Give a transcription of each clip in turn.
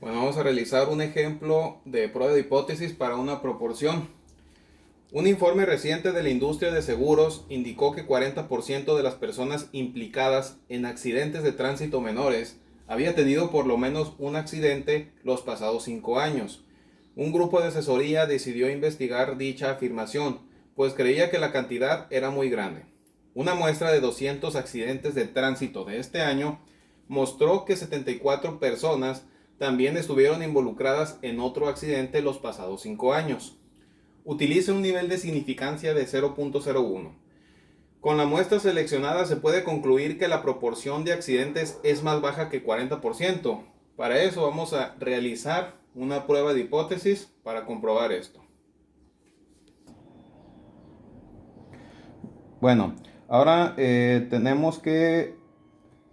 Bueno, vamos a realizar un ejemplo de prueba de hipótesis para una proporción. Un informe reciente de la industria de seguros indicó que 40% de las personas implicadas en accidentes de tránsito menores había tenido por lo menos un accidente los pasados 5 años. Un grupo de asesoría decidió investigar dicha afirmación, pues creía que la cantidad era muy grande. Una muestra de 200 accidentes de tránsito de este año mostró que 74 personas también estuvieron involucradas en otro accidente los pasados 5 años. Utilice un nivel de significancia de 0.01. Con la muestra seleccionada se puede concluir que la proporción de accidentes es más baja que 40%. Para eso vamos a realizar una prueba de hipótesis para comprobar esto. Bueno, ahora tenemos que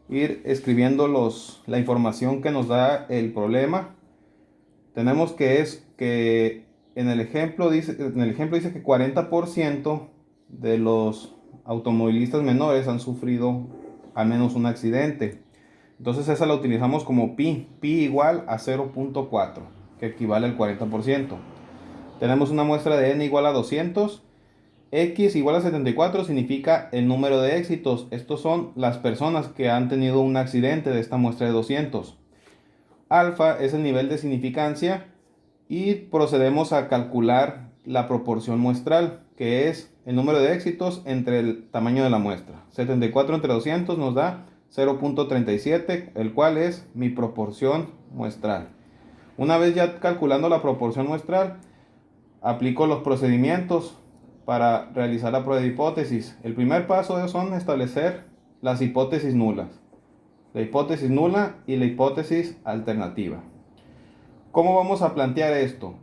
ir escribiendo la información que nos da el problema. Tenemos que en el ejemplo dice que 40% de los automovilistas menores han sufrido al menos un accidente. Entonces esa la utilizamos como pi igual a 0.4, que equivale al 40%. Tenemos una muestra de n igual a 200. X igual a 74 significa el número de éxitos. Estos son las personas que han tenido un accidente de esta muestra de 200. Alfa es el nivel de significancia y procedemos a calcular la proporción muestral, que es el número de éxitos entre el tamaño de la muestra. 74 entre 200 nos da 0.37, el cual es mi proporción muestral. Una vez ya calculando la proporción muestral, aplico los procedimientos para realizar la prueba de hipótesis. El primer paso son establecer las hipótesis nulas. La hipótesis nula y la hipótesis alternativa. ¿Cómo vamos a plantear esto?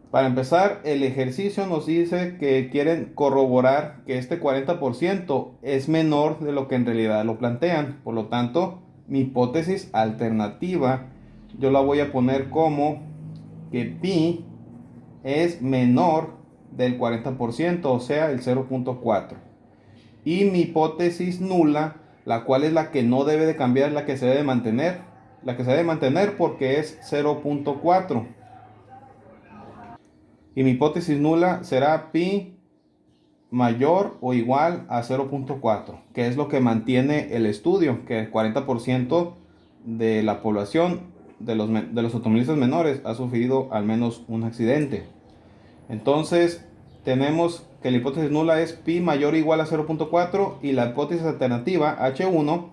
Para empezar, el ejercicio nos dice que quieren corroborar que este 40% es menor de lo que en realidad lo plantean. Por lo tanto, mi hipótesis alternativa yo la voy a poner como que pi es menor del 40%, o sea, el 0.4. Y mi hipótesis nula, la cual es la que no debe de cambiar, la que se debe mantener. La que se debe mantener porque es 0.4. Y mi hipótesis nula será pi mayor o igual a 0.4, que es lo que mantiene el estudio, que el 40% de la población de los automovilistas menores ha sufrido al menos un accidente. Entonces, tenemos que la hipótesis nula es pi mayor o igual a 0.4 y la hipótesis alternativa H1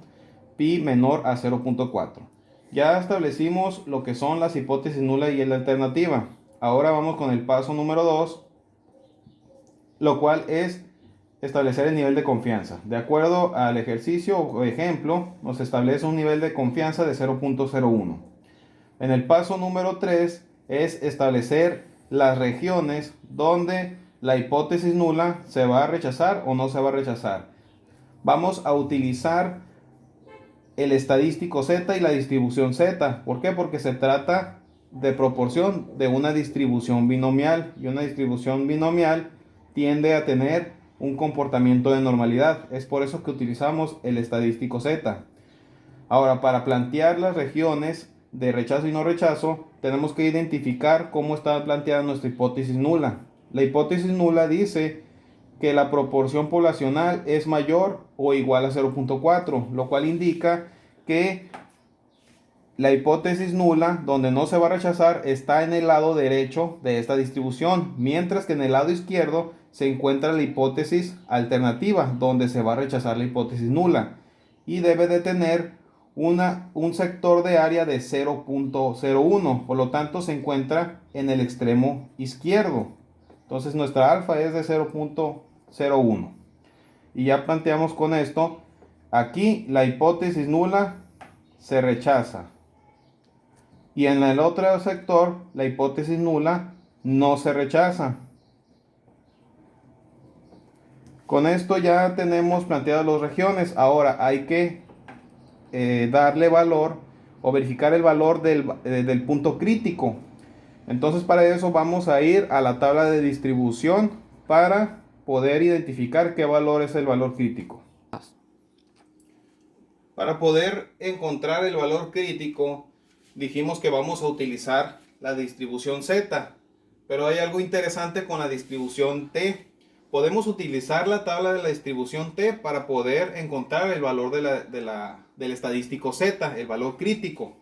pi menor a 0.4. Ya establecimos lo que son las hipótesis nula y la alternativa. Ahora vamos con el paso número 2, lo cual es establecer el nivel de confianza. De acuerdo al ejercicio o ejemplo, nos establece un nivel de confianza de 0.01. En el paso número 3 es establecer las regiones donde la hipótesis nula se va a rechazar o no se va a rechazar. Vamos a utilizar el estadístico Z y la distribución Z. ¿Por qué? Porque se trata de proporción de una distribución binomial, y una distribución binomial tiende a tener un comportamiento de normalidad. Es por eso que utilizamos el estadístico Z. Ahora, para plantear las regiones de rechazo y no rechazo, tenemos que identificar cómo está planteada nuestra hipótesis nula. La hipótesis nula dice que la proporción poblacional es mayor o igual a 0.4, lo cual indica que la hipótesis nula, donde no se va a rechazar, está en el lado derecho de esta distribución, mientras que en el lado izquierdo se encuentra la hipótesis alternativa, donde se va a rechazar la hipótesis nula, y debe de tener un sector de área de 0.01, por lo tanto se encuentra en el extremo izquierdo. Entonces nuestra alfa es de 0.01. Y ya planteamos con esto, aquí la hipótesis nula se rechaza. Y en el otro sector, la hipótesis nula no se rechaza. Con esto ya tenemos planteadas las regiones. Ahora hay que darle valor o verificar el valor del punto crítico. Entonces para eso vamos a ir a la tabla de distribución para poder identificar qué valor es el valor crítico. Para poder encontrar el valor crítico, dijimos que vamos a utilizar la distribución Z, pero hay algo interesante con la distribución T. Podemos utilizar la tabla de la distribución T para poder encontrar el valor del estadístico Z, el valor crítico.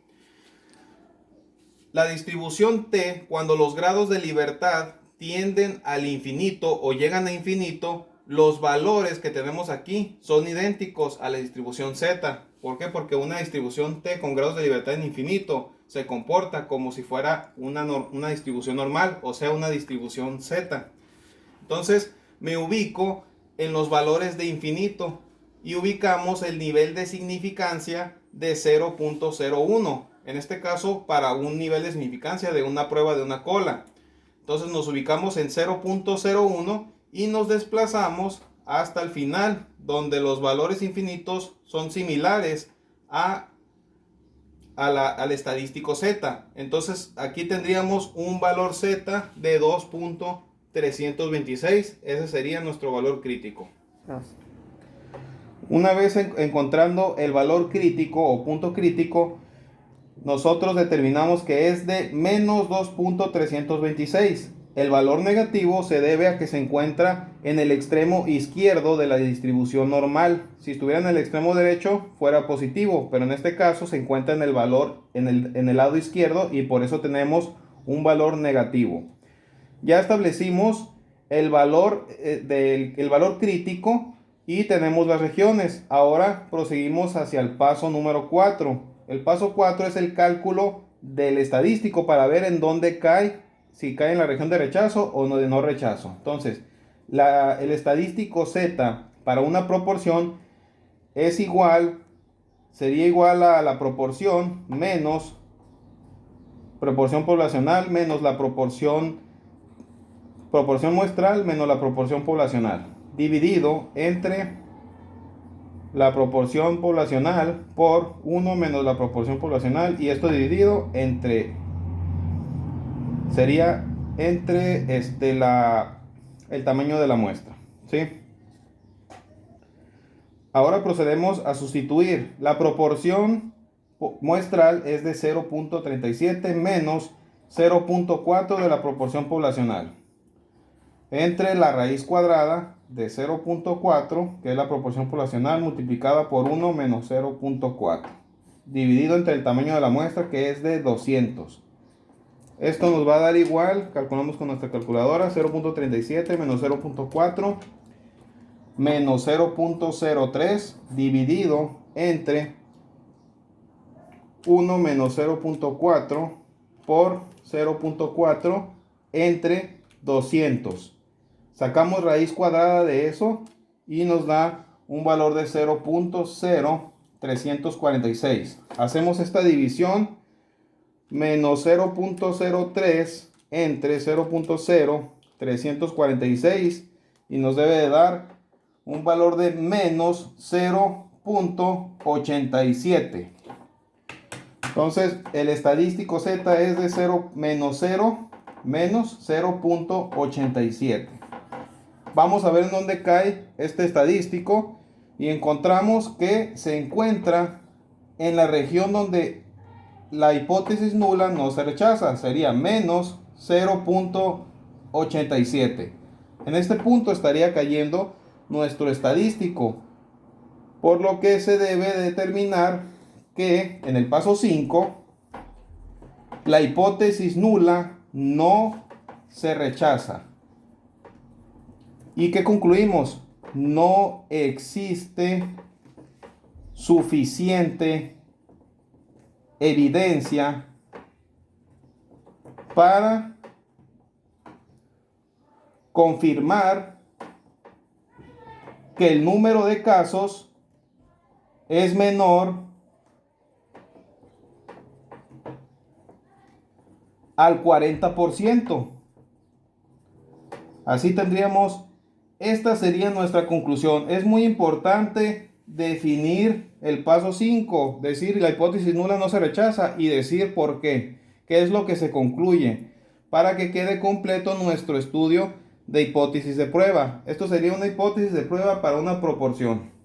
La distribución T, cuando los grados de libertad tienden al infinito o llegan a infinito, los valores que tenemos aquí son idénticos a la distribución Z. ¿Por qué? Porque una distribución T con grados de libertad en infinito se comporta como si fuera una distribución normal, o sea, una distribución Z. Entonces, me ubico en los valores de infinito y ubicamos el nivel de significancia de 0.01. En este caso, para un nivel de significancia de una prueba de una cola. Entonces nos ubicamos en 0.01 y nos desplazamos hasta el final, donde los valores infinitos son similares al estadístico Z. Entonces aquí tendríamos un valor Z de 2.326. Ese sería nuestro valor crítico. Una vez encontrando el valor crítico o punto crítico, nosotros determinamos que es de menos 2.326. El valor negativo se debe a que se encuentra en el extremo izquierdo de la distribución normal. Si estuviera en el extremo derecho fuera positivo, pero en este caso se encuentra en el valor en el lado izquierdo y por eso tenemos un valor negativo. Ya establecimos el valor el valor crítico y tenemos las regiones. Ahora proseguimos hacia el paso número 4. El paso 4 es el cálculo del estadístico para ver en dónde cae, si cae en la región de rechazo o de no rechazo. Entonces, el estadístico Z para una proporción es sería igual a la proporción menos proporción poblacional menos la proporción muestral menos la proporción poblacional, dividido entre la proporción poblacional por 1 menos la proporción poblacional, y esto dividido sería entre el tamaño de la muestra, ¿sí? Ahora procedemos a sustituir. La proporción muestral es de 0.37 menos 0.4 de la proporción poblacional entre la raíz cuadrada de 0.4, que es la proporción poblacional, multiplicada por 1 menos 0.4, dividido entre el tamaño de la muestra, que es de 200. Esto nos va a dar igual, calculamos con nuestra calculadora, 0.37 menos 0.4 menos 0.03 dividido entre 1 menos 0.4 por 0.4 entre 200. Sacamos raíz cuadrada de eso y nos da un valor de 0.0346. Hacemos esta división, menos 0.03 entre 0.0346, y nos debe de dar un valor de menos 0.87. Entonces el estadístico Z es de 0 menos 0.87. Vamos a ver en dónde cae este estadístico y encontramos que se encuentra en la región donde la hipótesis nula no se rechaza. Sería menos 0.87. En este punto estaría cayendo nuestro estadístico, por lo que se debe determinar que en el paso 5 la hipótesis nula no se rechaza. ¿Y qué concluimos? No existe suficiente evidencia para confirmar que el número de casos es menor al 40%. Así tendríamos, esta sería nuestra conclusión. Es muy importante definir el paso 5, decir la hipótesis nula no se rechaza y decir por qué es lo que se concluye, para que quede completo nuestro estudio de hipótesis de prueba. Esto sería una hipótesis de prueba para una proporción.